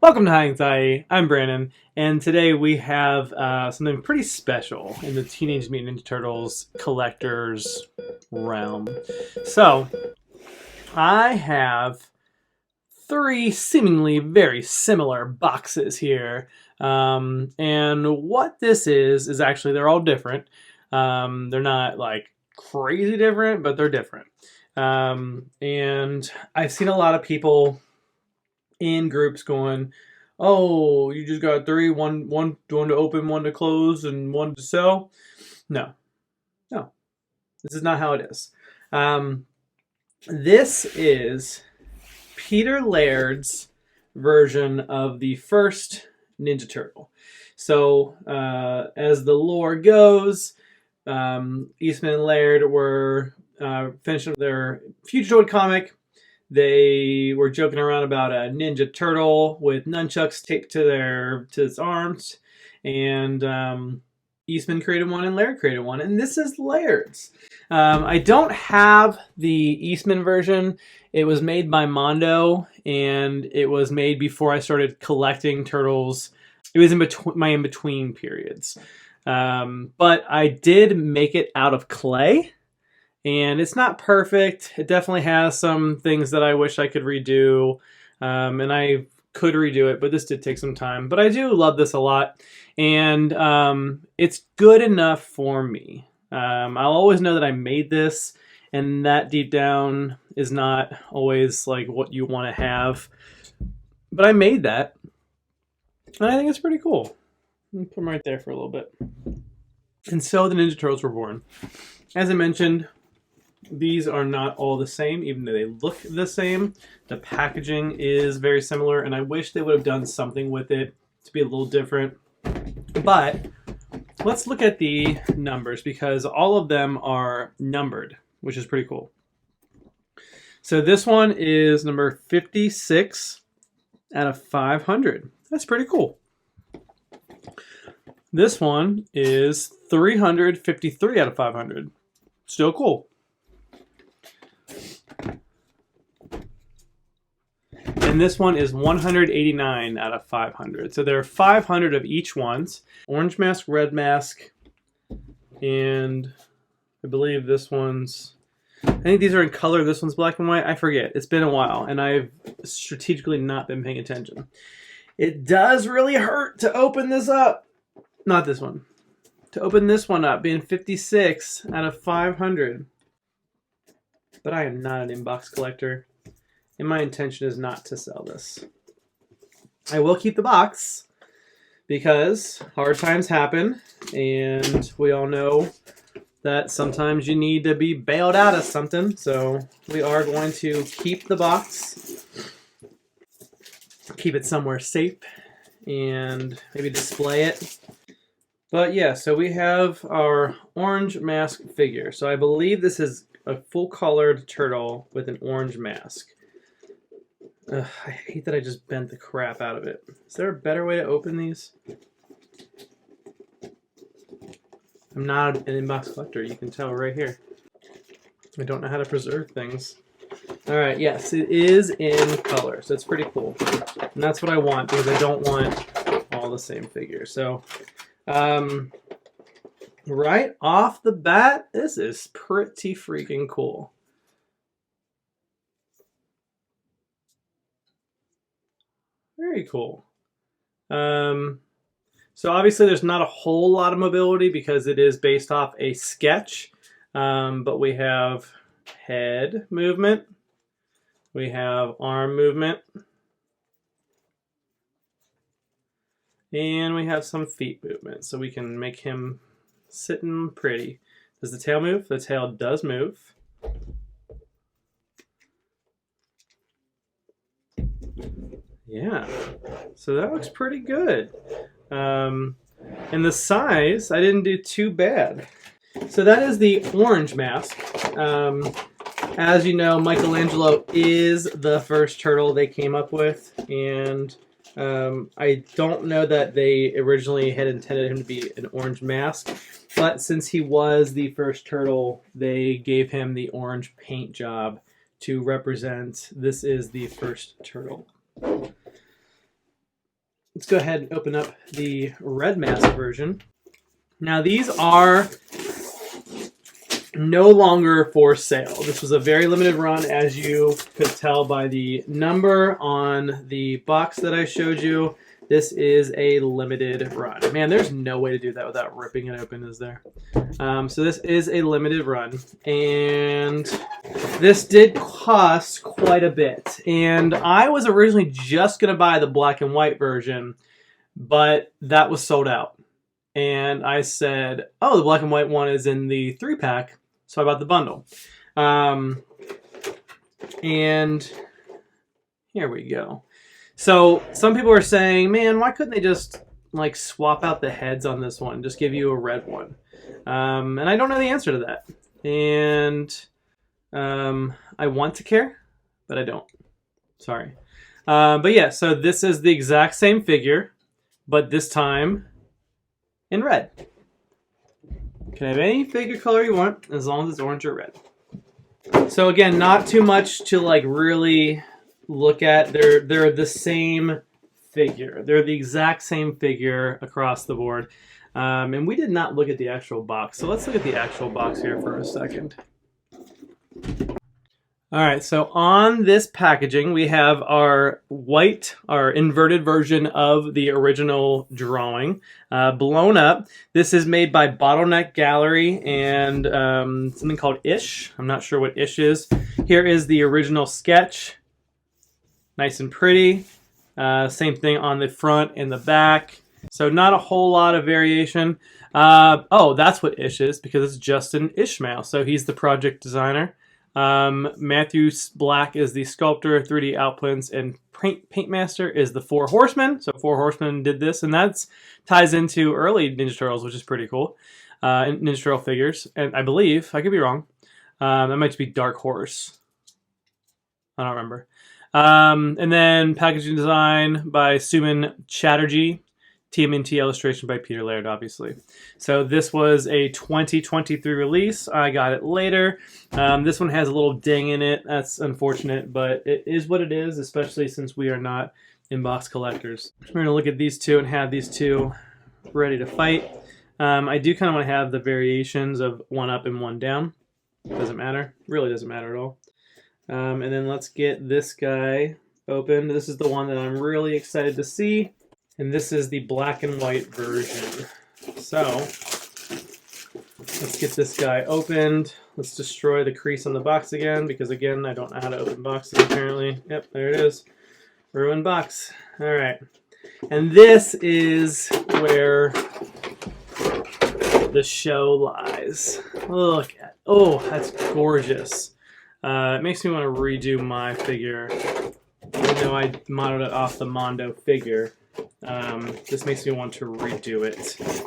Welcome to High Anxiety. I'm Brandon, and today we have something pretty special in the Teenage Mutant Ninja Turtles collector's realm. So, I have three seemingly very similar boxes here, and what this is actually they're all different. They're not like crazy different, but they're different. And I've seen a lot of people in groups going, "Oh, you just got three, one to open, one to close, and one to sell." No, this is not how it is. This is Peter Laird's version of the first Ninja Turtle. So, as the lore goes, Eastman and Laird were finishing their Fugitoid comic. They were joking around about a Ninja Turtle with nunchucks taped to his arms, and Eastman created one and Laird created one, and this is Laird's. I don't have the Eastman version. It was made by Mondo, and it was made before I started collecting turtles. It was in between my in-between periods, but I did make it out of clay. And it's not perfect. It definitely has some things that I wish I could redo. And I could redo it, but this did take some time. But I do love this a lot. And it's good enough for me. I'll always know that I made this. And that deep down is not always like what you want to have. But I made that. And I think it's pretty cool. Let me put them right there for a little bit. And so the Ninja Turtles were born. As I mentioned, these are not all the same, even though they look the same. The packaging is very similar, and I wish they would have done something with it to be a little different. But let's look at the numbers, because all of them are numbered, which is pretty cool. So this one is number 56 out of 500. That's pretty cool. This one is 353 out of 500. Still cool. And this one is 189 out of 500. So there are 500 of each ones. Orange mask, red mask, and I believe this one's... I think these are in color. This one's black and white. I forget. It's been a while, and I've strategically not been paying attention. It does really hurt to open this up. Not this one. To open this one up, being 56 out of 500. But I am not an inbox collector, and my intention is not to sell this. I will keep the box, because hard times happen, and we all know that sometimes you need to be bailed out of something, so we are going to keep the box, keep it somewhere safe, and maybe display it. But yeah, so we have our orange mask figure. So I believe this is a full-colored turtle with an orange mask. I hate that I just bent the crap out of it. Is there a better way to open these? I'm not an inbox collector, you can tell right here. I don't know how to preserve things. Alright, yes, it is in color, so it's pretty cool. And that's what I want, because I don't want all the same figures. So, right off the bat, this is pretty freaking cool. Very cool. So obviously there's not a whole lot of mobility because it is based off a sketch, but we have head movement, we have arm movement, and we have some feet movement, so we can make him sitting pretty. Does the tail move? The tail does move. Yeah, so that looks pretty good. And the size, I didn't do too bad. So that is the orange mask. As you know, Michelangelo is the first turtle they came up with, and I don't know that they originally had intended him to be an orange mask, but since he was the first turtle, they gave him the orange paint job to represent this is the first turtle. let's go ahead and open up the red mask version. Now these are no longer for sale. This was a very limited run, as you could tell by the number on the box that I showed you. This is a limited run. Man, there's no way to do that without ripping it open, is there? So this is a limited run, and this did cost quite a bit. And I was originally just going to buy the black and white version, but that was sold out. And I said, oh, the black and white one is in the 3-pack, so I bought the bundle. And here we go. So some people are saying, man, why couldn't they just like swap out the heads on this one, just give you a red one? And I don't know the answer to that. And I want to care, but I don't. Sorry. But yeah, so this is the exact same figure, but this time in red. You can have any figure color you want, as long as it's orange or red. So again, not too much to like really look at. They're the same figure. They're the exact same figure across the board. And we did not look at the actual box. So let's look at the actual box here for a second. All right, so on this packaging, we have our white, our inverted version of the original drawing, blown up. This is made by Bottleneck Gallery and something called Ish. I'm not sure what Ish is. Here is the original sketch. Nice and pretty. Same thing on the front and the back. So not a whole lot of variation. Oh, that's what Ish is, because it's Justin Ishmael. So he's the project designer. Matthew Black is the sculptor, 3D Outprints, and Paint Master is the Four Horsemen. So Four Horsemen did this, and that ties into early Ninja Turtles, which is pretty cool. Ninja Turtle figures, and I believe, I could be wrong, that might be Dark Horse. I don't remember. And then packaging design by Suman Chatterjee. TMNT illustration by Peter Laird, obviously. So this was a 2023 release. I got it later. This one has a little ding in it. That's unfortunate, but it is what it is, especially since we are not in-box collectors. We're going to look at these two and have these two ready to fight. I do kind of want to have the variations of one up and one down. Doesn't matter. Really doesn't matter at all. And then let's get this guy opened. This is the one that I'm really excited to see. And this is the black and white version. So, let's get this guy opened. Let's destroy the crease on the box again, because again, I don't know how to open boxes apparently. Yep, there it is. Ruined box. Alright. And this is where the show lies. Look at, oh, that's gorgeous. It makes me want to redo my figure. Even though I modeled it off the Mondo figure. This makes me want to redo it.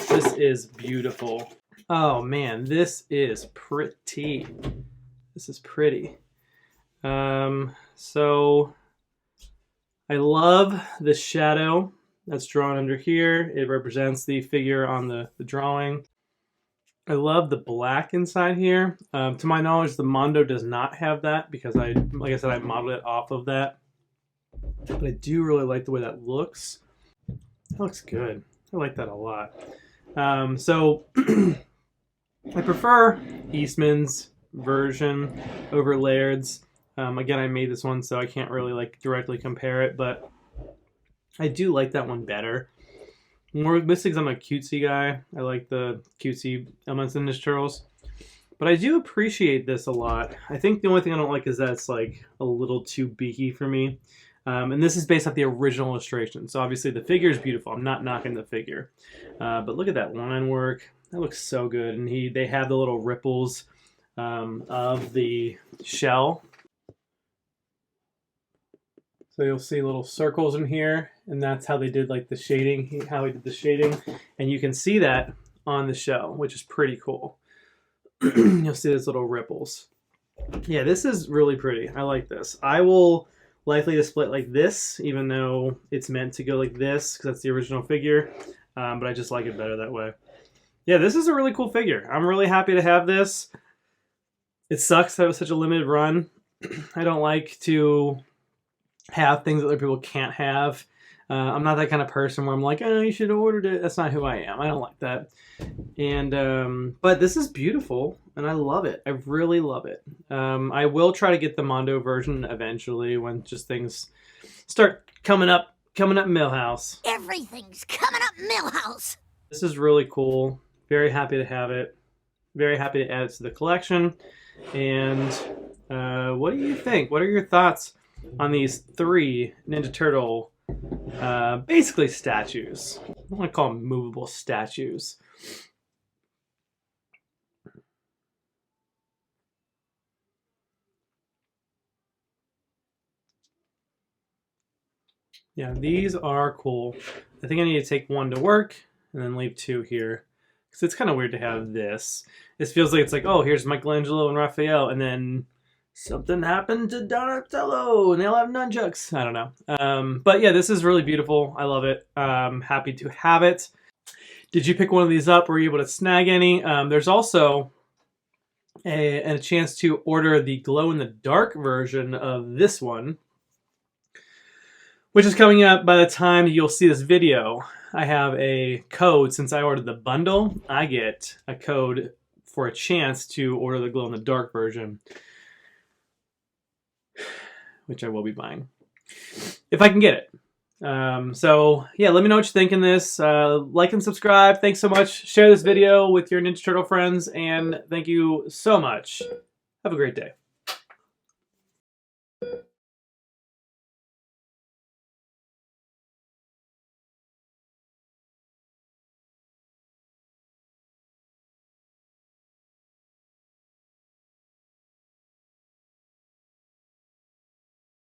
This is beautiful. Oh man, this is pretty. This is pretty. So I love the shadow that's drawn under here. It represents the figure on the drawing. I love the black inside here. To my knowledge, the Mondo does not have that because like I said, I modeled it off of that. But I do really like the way that looks. That looks good. I like that a lot. So I prefer Eastman's version over Laird's. Again, I made this one, so I can't really like directly compare it, but I do like that one better. More because I'm a cutesy guy. I like the cutesy elements in Ninja Turtles. But I do appreciate this a lot. I think the only thing I don't like is that it's like a little too beaky for me. And this is based off the original illustration. So obviously the figure is beautiful. I'm not knocking the figure. But look at that line work. That looks so good. And they have the little ripples of the shell. So you'll see little circles in here. And that's how they did like the shading, how he did the shading. And you can see that on the shell, which is pretty cool. You'll see those little ripples. Yeah, this is really pretty. I like this. I will likely display it like this, even though it's meant to go like this, because that's the original figure. But I just like it better that way. Yeah, this is a really cool figure. I'm really happy to have this. It sucks that it was such a limited run. I don't like to have things that other people can't have. I'm not that kind of person where I'm like, oh, you should have ordered it. That's not who I am. I don't like that. And but this is beautiful, and I love it. I really love it. I will try to get the Mondo version eventually when just things start coming up Millhouse. Everything's coming up Millhouse. This is really cool. Very happy to have it. Very happy to add it to the collection. And what do you think? What are your thoughts on these 3 Ninja Turtle basically statues? I want to call them movable statues. Yeah, these are cool. I think I need to take 1 to work and then leave 2 here. Because it's kind of weird to have this. This feels like it's like, oh, here's Michelangelo and Raphael, and then something happened to Donatello, and they all have nunchucks. I don't know. But yeah, this is really beautiful. I love it. Happy to have it. Did you pick one of these up? Were you able to snag any? There's also a chance to order the glow-in-the-dark version of this one, which is coming up by the time you'll see this video. I have a code. Since I ordered the bundle, I get a code for a chance to order the glow-in-the-dark version, which I will be buying if I can get it. So yeah, let me know what you think in this. Like and subscribe. Thanks so much. Share this video with your Ninja Turtle friends, and thank you so much. Have a great day.